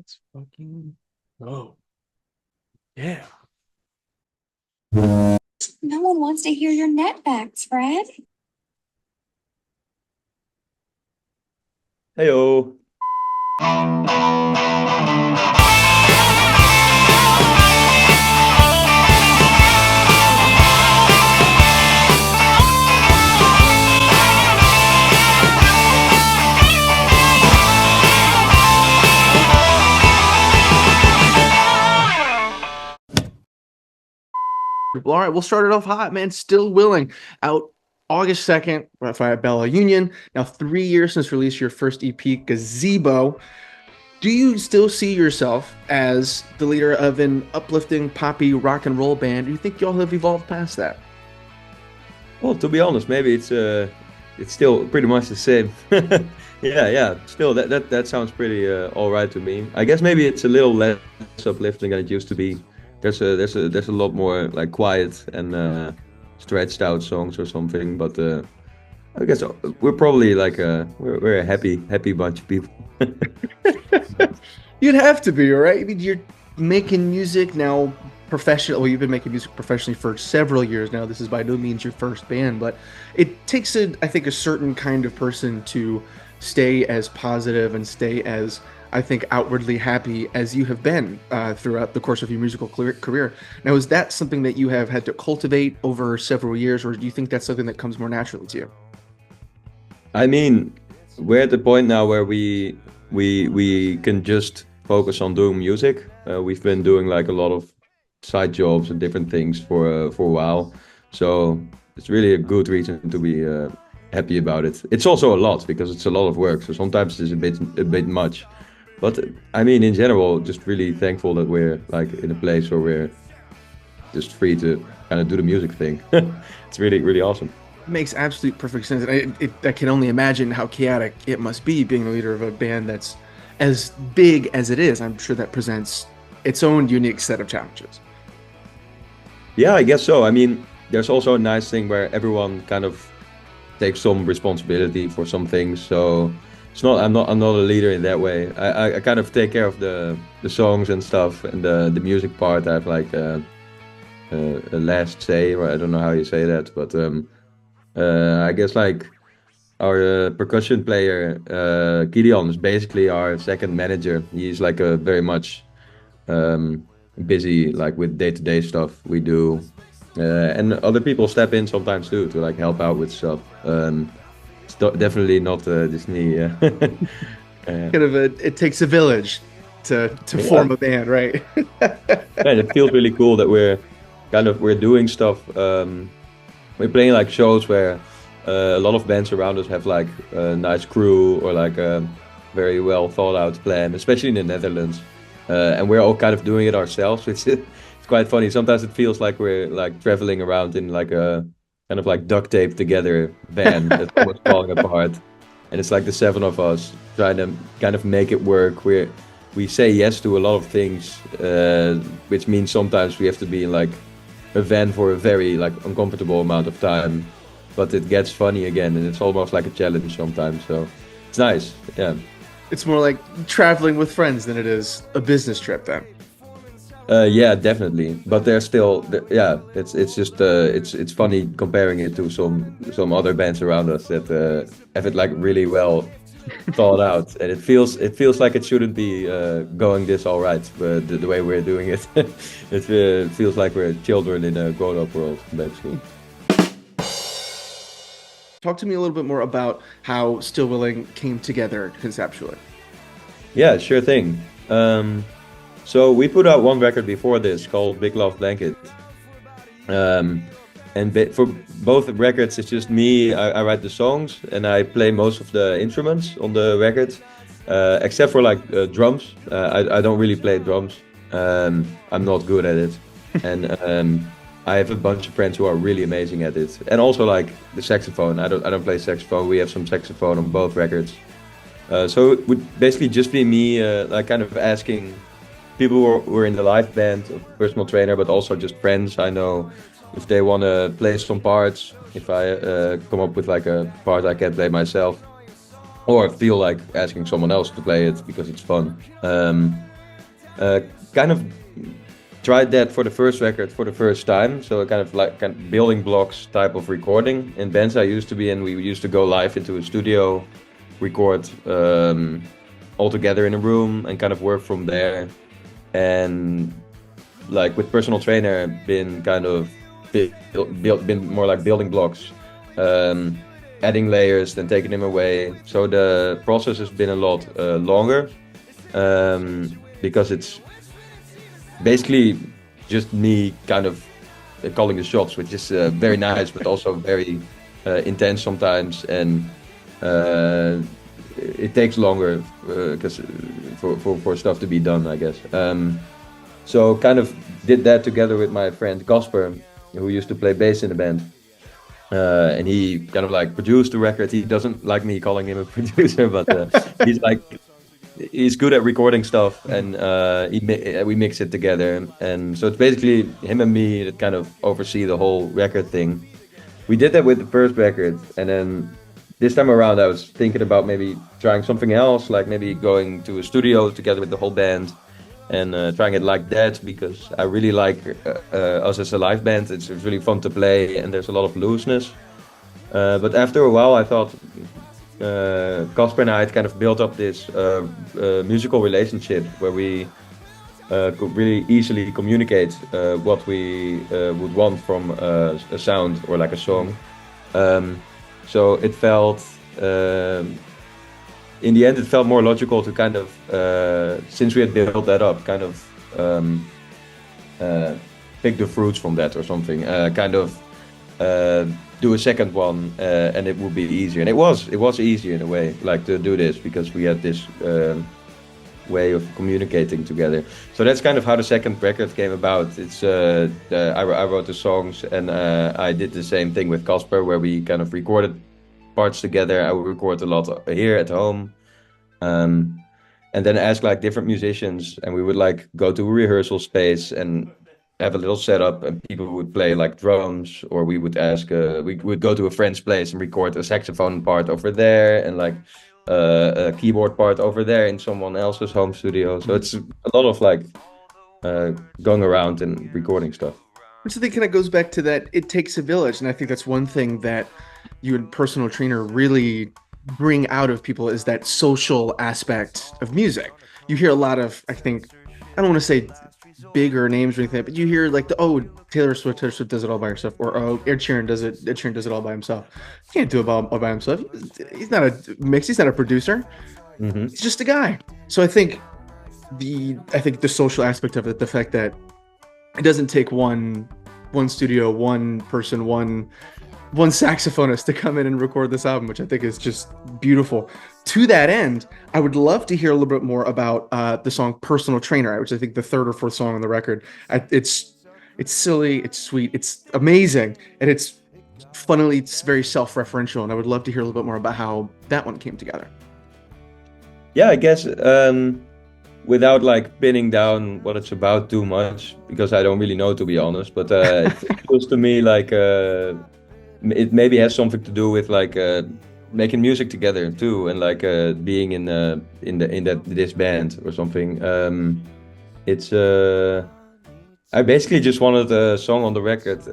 Let's fucking go. Yeah. No one wants to hear your net facts, Fred. Heyo. All right, we'll start it off hot, man. Still Willing. Out August 2nd by Bella Union. Now, 3 years since release your first EP, Gazebo. Do you still see yourself as the leader of an uplifting poppy rock and roll band? Do you think y'all have evolved past that? Well, to be honest, maybe it's still pretty much the same. Yeah. Still, that sounds pretty all right to me. I guess maybe it's a little less uplifting than it used to be. There's a lot more like quiet and stretched out songs or something. But I guess we're probably like we're a happy bunch of people. You'd have to be, right? I mean, you're making music now professionally. Well, you've been making music professionally for several years now. This is by no means your first band, but it takes I think, a certain kind of person to stay as positive and stay as, I think, outwardly happy as you have been throughout the course of your musical career. Now, is that something that you have had to cultivate over several years, or do you think that's something that comes more naturally to you? I mean, we're at the point now where we can just focus on doing music. We've been doing like a lot of side jobs and different things for a while, so it's really a good reason to be happy about it. It's also a lot because it's a lot of work, so sometimes it's a bit much. But I mean, in general, just really thankful that we're like in a place where we're just free to kind of do the music thing. It's really awesome. Makes absolute perfect sense. I can only imagine how chaotic it must be being the leader of a band that's as big as it is. I'm sure that presents its own unique set of challenges. Yeah, I guess so. I mean, there's also a nice thing where everyone kind of takes some responsibility for some things. So it's not I'm not a leader in that way. I kind of take care of the songs and stuff, and the music part. I have like a last say, or I don't know how you say that, but I guess like our percussion player Gideon is basically our second manager. He's like a very much um, busy like with day-to-day stuff we do, and other people step in sometimes too to like help out with stuff. It's definitely not Disney. Uh, Kind of it takes a village to yeah, form a band, right? and it feels really cool that we're doing stuff. We're playing like shows where a lot of bands around us have like a nice crew or like a very well thought out plan, especially in the Netherlands. And we're all kind of doing it ourselves, which is it's quite funny. Sometimes it feels like we're like traveling around in like a kind of like duct tape together van that's almost falling apart. And it's like the seven of us trying to kind of make it work. We say yes to a lot of things, which means sometimes we have to be in like a van for a very like uncomfortable amount of time. But it gets funny again, and it's almost like a challenge sometimes. So it's nice. Yeah. It's more like traveling with friends than it is a business trip then. Yeah, definitely. But there's still, yeah. It's just it's funny comparing it to some other bands around us that have it like really well thought out, and it feels like it shouldn't be going this all right, but the way we're doing it, it feels like we're children in a grown-up world, basically. Talk to me a little bit more about how Still Willing came together conceptually. Yeah, sure thing. So we put out one record before this called Big Love Blanket. Um, and for both records, it's just me. I write the songs and I play most of the instruments on the record, except for like drums. I don't really play drums. I'm not good at it, and I have a bunch of friends who are really amazing at it. And also like the saxophone. I don't play saxophone. We have some saxophone on both records. So it would basically just be me, like kind of asking people who are in the live band, a personal trainer, but also just friends I know, if they want to play some parts, if I come up with like a part I can play myself, or feel like asking someone else to play it because it's fun. kind of tried that for the first record for the first time. So kind of building blocks type of recording. In bands I used to be in, we used to go live into a studio, record all together in a room and kind of work from there. And like with Personal Trainer, been kind of been more like building blocks, adding layers, then taking them away. So the process has been a lot longer, because it's basically just me kind of calling the shots, which is very nice, but also very intense sometimes, and it takes longer because for stuff to be done, I guess. So kind of did that together with my friend Casper, who used to play bass in the band. And he kind of like produced the record. He doesn't like me calling him a producer, but he's good at recording stuff, and we mix it together. And so it's basically him and me that kind of oversee the whole record thing. We did that with the first record, and then this time around I was thinking about maybe trying something else, like maybe going to a studio together with the whole band and trying it like that, because I really like us as a live band. It's really fun to play, and there's a lot of looseness. But after a while, I thought Casper and I had kind of built up this musical relationship where we could really easily communicate what we would want from a sound or like a song. So it felt, in the end, it felt more logical to kind of, since we had built that up, kind of pick the fruits from that or something. Kind of do a second one, and it would be easier. And it was easier in a way, like to do this, because we had this way of communicating together. So that's kind of how the second record came about. It's I wrote the songs, and I did the same thing with Casper, where we kind of recorded parts together. I would record a lot here at home, and then ask like different musicians, and we would like go to a rehearsal space and have a little setup, and people would play like drums, or we would ask we would go to a friend's place and record a saxophone part over there, and like a keyboard part over there in someone else's home studio. So it's a lot of like going around and recording stuff. Which I think kind of goes back to that, it takes a village. And I think that's one thing that you and Personal Trainer really bring out of people, is that social aspect of music. You hear a lot of, I think, I don't want to say bigger names or anything, but you hear like Taylor Swift does it all by herself, or Ed Sheeran does it all by himself. He can't do it all by himself. He's not a mix, he's not a producer. Mm-hmm. He's just a guy. So I think the social aspect of it, the fact that it doesn't take one studio, one person, one saxophonist to come in and record this album, which I think is just beautiful. To that end, I would love to hear a little bit more about the song Personal Trainer, which I think the third or fourth song on the record. It's silly, it's sweet, it's amazing, and it's very self-referential, and I would love to hear a little bit more about how that one came together. Yeah, I guess without like pinning down what it's about too much, because I don't really know, to be honest, but it feels to me like it maybe has something to do with like making music together too, and like being in this band or something. It's I basically just wanted a song on the record,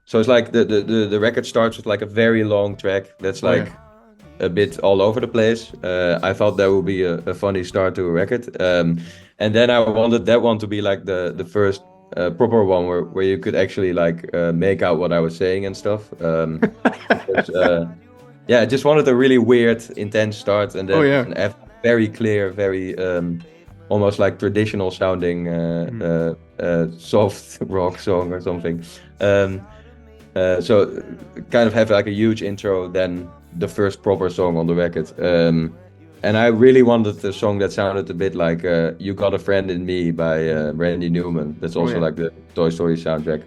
so it's like the record starts with like a very long track that's like a bit all over the place. I thought that would be a funny start to a record, and then I wanted that one to be like the first proper one where you could actually like make out what I was saying and stuff. Because, I just wanted a really weird, intense start, and then a very clear, very almost like traditional sounding soft rock song or something. So kind of have like a huge intro, then the first proper song on the record. And I really wanted a song that sounded a bit like You Got a Friend in Me by Randy Newman. That's also like the Toy Story soundtrack.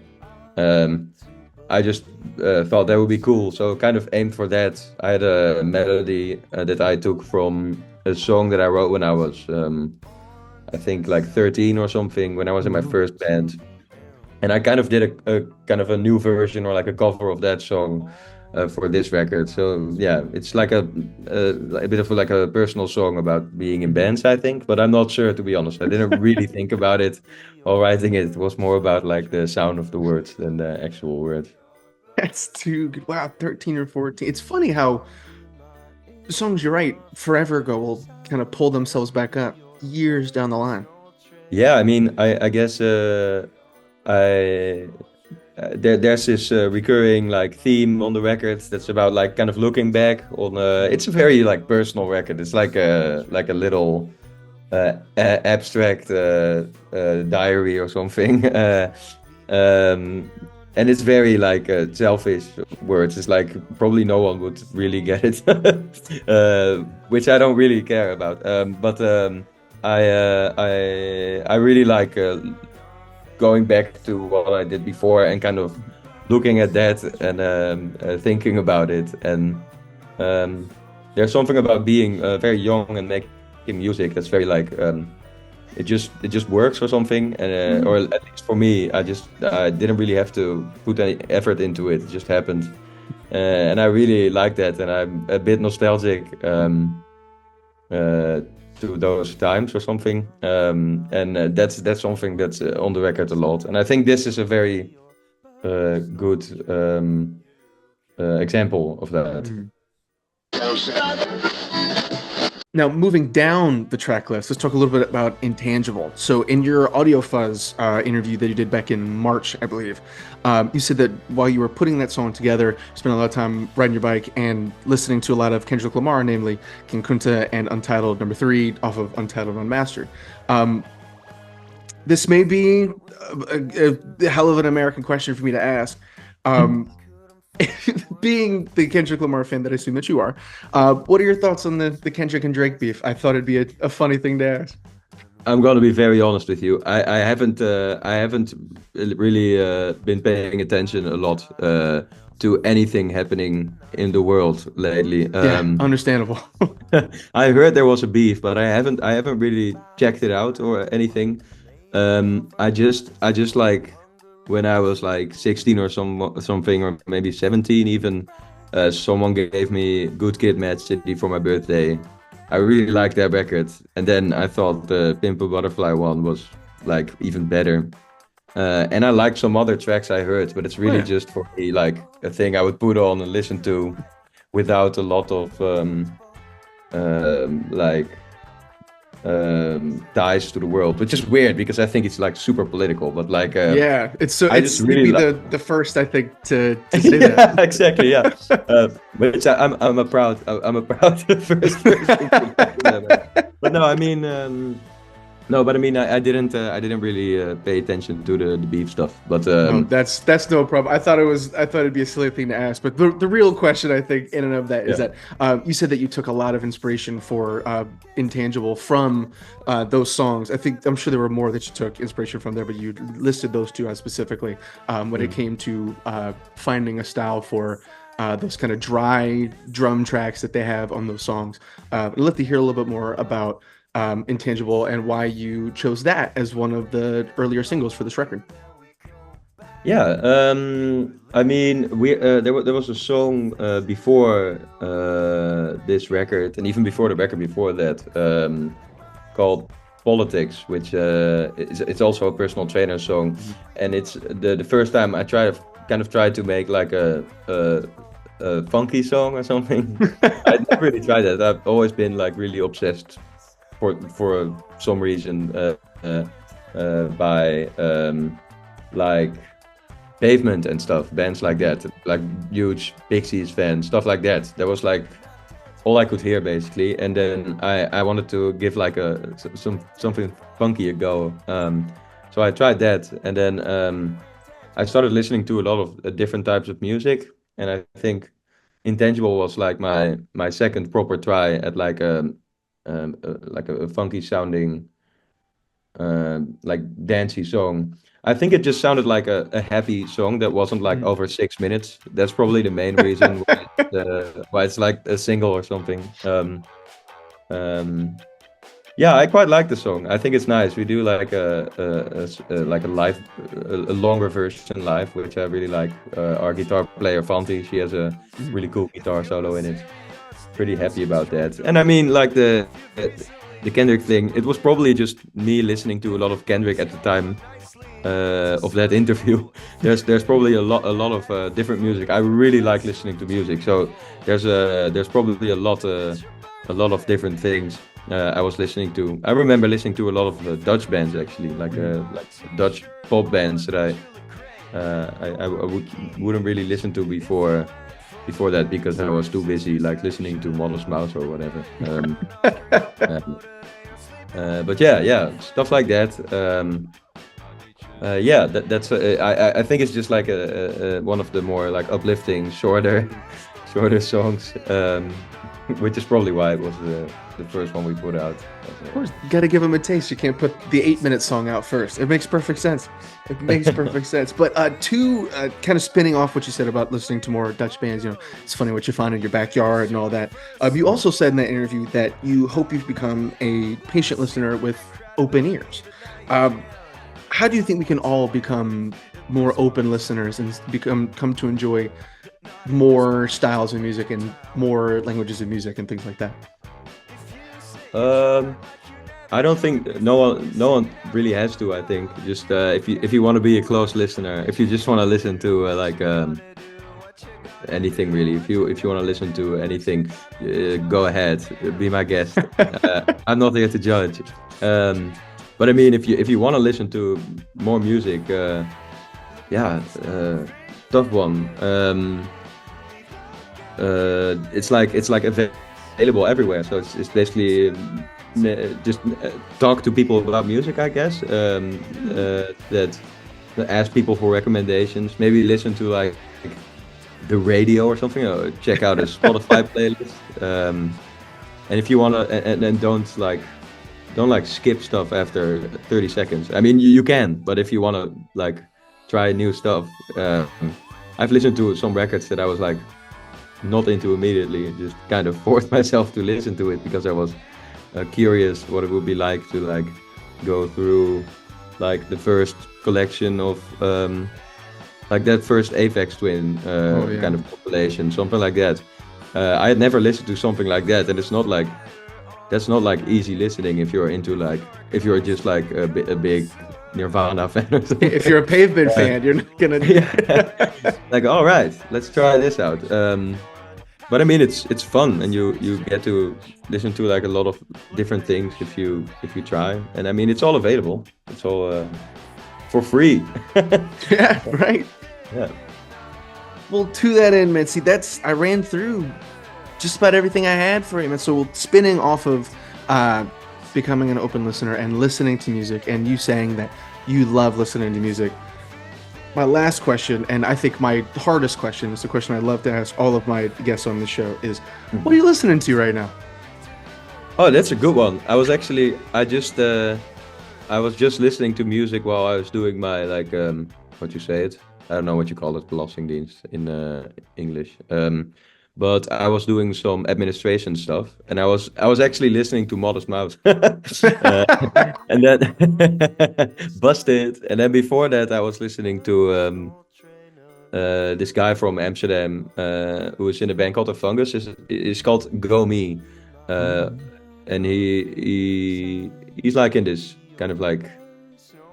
I just thought that would be cool, so kind of aimed for that. I had a melody that I took from a song that I wrote when I was, I think like 13 or something, when I was in my first band. And I kind of did a kind of a new version, or like a cover of that song, for this record. So yeah, it's like a bit of like a personal song about being in bands, I think. But I'm not sure, to be honest. I didn't really think about it while writing it. It was more about like the sound of the words than the actual words. That's too good. Wow, 13 or 14. It's funny how songs you write forever ago will kind of pull themselves back up years down the line. Yeah, I mean, I guess I there's this recurring like theme on the record that's about like kind of looking back on. It's a very like personal record. It's like a little abstract diary or something. Um, and it's very like selfish words. It's like probably no one would really get it, which I don't really care about. I really like going back to what I did before and kind of looking at that and thinking about it. And there's something about being very young and making music that's very like it just works or something. And or at least for me, I didn't really have to put any effort into it. It just happened, and I really like that. And I'm a bit nostalgic. To those times or something, and that's something that's on the record a lot, and I think this is a very good example of that. Now, moving down the track list, let's talk a little bit about Intangible. So, in your Audio Fuzz interview that you did back in March, I believe, you said that while you were putting that song together, you spent a lot of time riding your bike and listening to a lot of Kendrick Lamar, namely King Kunta and Untitled No. 3 off of Untitled Unmastered. This may be a hell of an American question for me to ask. Being the Kendrick Lamar fan that I assume that you are, what are your thoughts on the Kendrick and Drake beef? I thought it'd be a funny thing to ask. I'm gonna be very honest with you. I haven't really been paying attention a lot to anything happening in the world lately. Understandable. I heard there was a beef, but I haven't really checked it out or anything. I just like when I was like 16 or something, or maybe 17 even, someone gave me Good Kid, Mad City for my birthday. I really liked that record, and then I thought the Pimp a Butterfly one was like even better. And I liked some other tracks I heard, but it's really just for me like a thing I would put on and listen to without a lot of like ties to the world, which is weird because I think it's like super political, but like yeah, it's so I it's just really the first I think to say yeah, that. exactly, yeah. Which I'm a proud first person to say that. But no, I mean no, but I mean I didn't really pay attention to the beef stuff, but No, that's no problem. I thought it'd be a silly thing to ask, but the real question I think in and of that is that you said that you took a lot of inspiration for Intangible from those songs. I'm sure there were more that you took inspiration from there, but you listed those two specifically when it came to finding a style for those kind of dry drum tracks that they have on those songs. I'd love to hear a little bit more about Intangible and why you chose that as one of the earlier singles for this record. yeah, I mean there was a song before this record, and even before the record before that, called Politics, which it's also a personal trainer song, and it's the first time I tried to make like a funky song or something. I never really tried that. I've always been like really obsessed for some reason by like Pavement and stuff, bands like that, like huge Pixies fan, stuff like that. That was like all I could hear basically, and then I wanted to give like something funky a go. So I tried that, and then I started listening to a lot of different types of music, and I think Intangible was like my second proper try at like a funky sounding like dancey song. I think it just sounded like a happy song that wasn't like over 6 minutes. That's probably the main reason why it's like a single or something. Yeah, I quite like the song. I think it's nice. We do like like a live, a longer version live, which I really like. Our guitar player Fanti, she has a really cool guitar solo in it. Pretty happy about that. And I mean, like the Kendrick thing, it was probably just me listening to a lot of Kendrick at the time of that interview. There's probably a lot of different music. I really like listening to music, so there's probably a lot of different things I was listening to. I remember listening to a lot of Dutch bands actually, like Dutch pop bands that wouldn't really listen to before that because I was too busy like listening to Modest Mouse or whatever. But yeah, stuff like that. Yeah, that's I think it's just like one of the more like uplifting, shorter songs, which is probably why it was the first one we put out. Of course, you gotta give them a taste. You can't put the 8-minute song out first. It makes perfect sense. It makes perfect sense. But kind of spinning off what you said about listening to more Dutch bands, it's funny what you find in your backyard and all that. You also said in that interview that you hope you've become a patient listener with open ears. How do you think we can all become more open listeners and come to enjoy more styles of music and more languages of music and things like that? I don't think no one really has to. I think just if you want to be a close listener, if you just want to listen to anything really, if you want to listen to anything, go ahead, be my guest. I'm not here to judge. But I mean, if you want to listen to more music, tough one. It's like available everywhere, so it's basically just talk to people about music, I guess. That ask people for recommendations. Maybe listen to like the radio or something. Or check out a Spotify playlist. And if you wanna, and don't skip stuff after 30 seconds. I mean, you can, but if you wanna like try new stuff, I've listened to some records that I was like not into immediately, just kind of forced myself to listen to it because I was curious what it would be like to like go through like the first collection of like that first Aphex Twin kind of compilation, something like that. I had never listened to something like that, and that's not like easy listening if you're just like a big Nirvana fan or something. If you're a Pavement fan, you're not gonna like, all right, let's try this out. But I mean, it's fun, and you get to listen to like a lot of different things if you try. And I mean, it's all available. It's all for free. Yeah, right. Yeah. Well, to that end, man, see, I ran through just about everything I had for you, man. So spinning off of becoming an open listener and listening to music, and you saying that you love listening to music. My last question, and I think my hardest question, is the question I love to ask all of my guests on the show, is what are you listening to right now? Oh, that's a good one. I was just listening to music while I was doing my like what you say it? I don't know what you call it, belastingdienst in English. But I was doing some administration stuff, and I was actually listening to Modest Mouse, and then busted. And then before that, I was listening to this guy from Amsterdam who is in a band called The Fungus. It's called Go Me, and he's like in this kind of like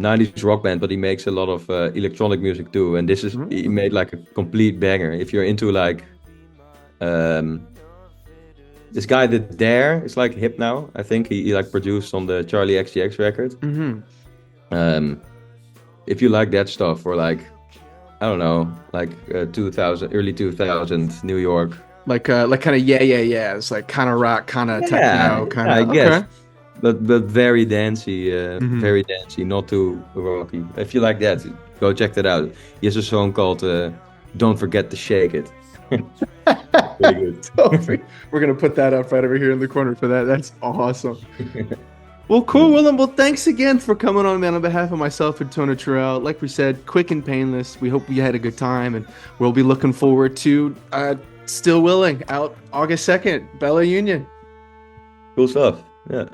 90s rock band, but he makes a lot of electronic music too. And he made like a complete banger. If you're into like this guy that Dare is like hip now. I think he like produced on the Charlie XCX record. If you like that stuff, or like I don't know, like 2000, early 2000 New York, like kind of yeah, it's like kind of rock, kind of techno, kind of. I guess, but very dancey, very dancey, not too rocky. If you like that, go check that out. He has a song called "Don't Forget to Shake It." Pretty good. We're gonna put that up right over here in the corner for that. That's awesome. Well, cool, Willem. Well, thanks again for coming on, man. On behalf of myself and Tonitruale, like we said, quick and painless. We hope you had a good time, and we'll be looking forward to Still Willing out August 2nd, Bella Union. Cool stuff. Yeah.